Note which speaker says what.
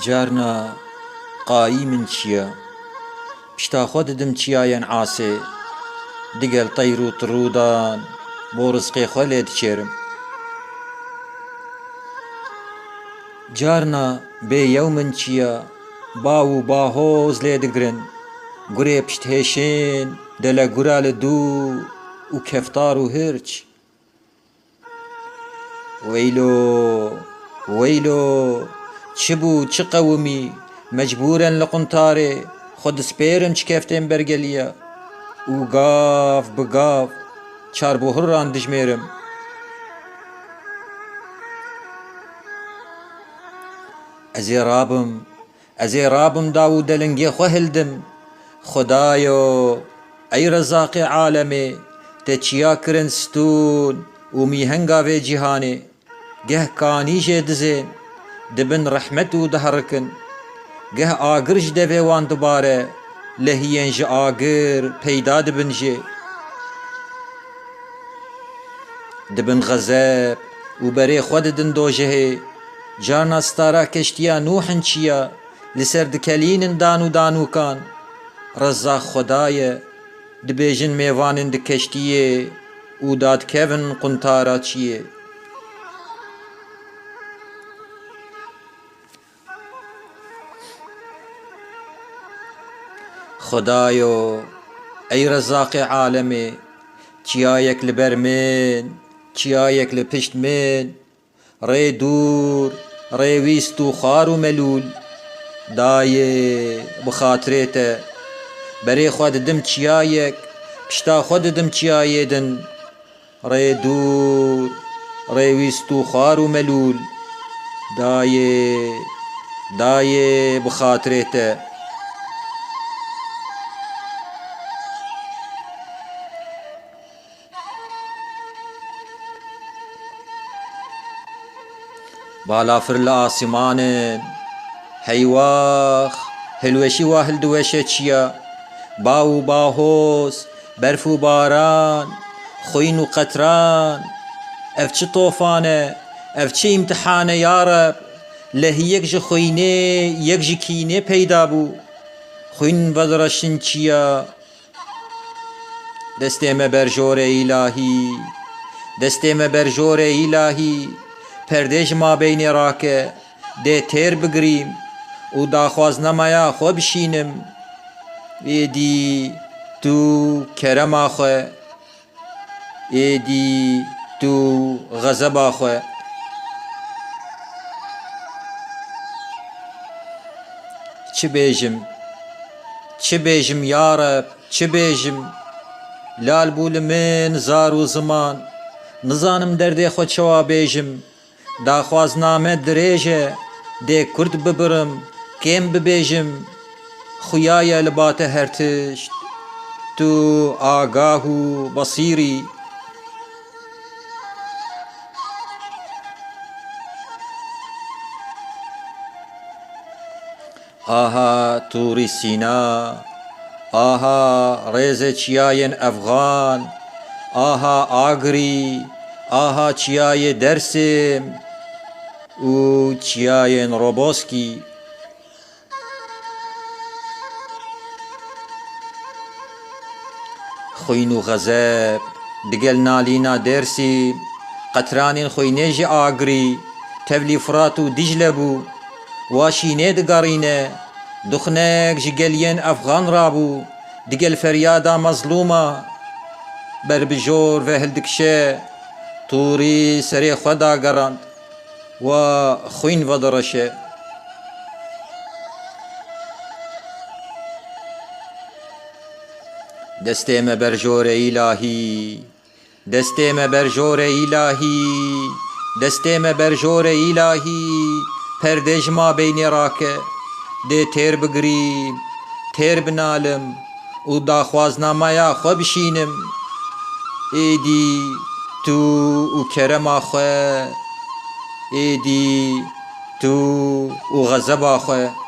Speaker 1: جارنا قایی من چییە؟ پشتا خۆ ددم چیایەن عاسێ دگەل تەیر و تڕوودان بۆ ڕزقێ خۆ لێ دچێرم. جارنا بێیەو من چییە؟ باو و باهۆز لێ دگرن گورێ پشتهێشێن دەلە گورا لە دوو و کەفتار و هرچ. وەیلۆ وەیلۆ چ بوو چ قەومی مەجبورن لە قونتارێ خۆ دسپێرن چ کەفتێن بەرگەلیە و گاف بگاف چار بۆ هڕان دژمێرم. ئەزێ رابم دا و دەلنگێ خۆ هلدم. خودایۆ ئەی ڕەزاقی عالەمێ تە چیا کرن ستون و میهەنگا vê cîhanê geh kanî jê dizên dibin rehmet û diherikin geh agir ji devê wan dibare lehiyên ji agir peyda dibin jê dibin xezeb û berê xwe didin dojehê. Carna stara keştiya Nûhin çiya li ser dikelînin dan û danûkan Rezzaq Xwedaye dibêjin mêvanên di keştiyê û dadkevin quntara çiyê. Xwedayo ey Rezzaqê alemê çiyayek li ber min çiyayek li pişt min rê dûr rê wîst û xar û melûl dayê bi xatirê te berê xwe didim çiyayek pişta xwe didim çiyayê din rê dûr rê wîst û xar û melûl dayê bi xatirê te. بالافir li asîmanên heywax hilweşî wa hildiweşe çiya baw û bahoz berf û baran xwîn û qetran ev çi tofan e ev çi îmtihan e ya Reb lehiyek ji xwînê yek ji kînê peyda bû xwîn vedireşin çiya destê me ber jorê îlahî destê me ber jorê îlahî perdê ji mabeynê rake dê têr bigirîm û daxwaznamaya xwe bişînim êdî tu kerema xwe êdî tu xezeba xwe. çi bêjim ya Reb çi bêjim lal bû li min zar û ziman nizanim derdê xwe çawa bêjim daxwazina me dirêj e dê Kurd bibirim kêm bibêjim xuyaye li bate her tişt tu agah û basîrî. Aha Tûrî Sîna aha rêzê çiyayên Efxan aha Agirî aha çiyayê Dêrsim û çiyayên Roboskî. Xwîn û xezeb digel nalîna Dêrsîm qetranên xwînê jî Agirî tevlî Firat û Dîcle bû wa şînê digerîne duxnek ji geliyên Efxan rabû digel feryada mezlûma berbijor ve hildikşe Tûrî serê xwe dagerand wa xwîn vedireşe. Destê me ber jorê îlahî destê me ber jorê îlahî destê me ber jorê îlahî perdê ji mabeynê rake dê têr bigirîm têr binalim û daxwaznamaya xwe bişînim êdî tu û kerema xwe êdî tu û xezeba xwe.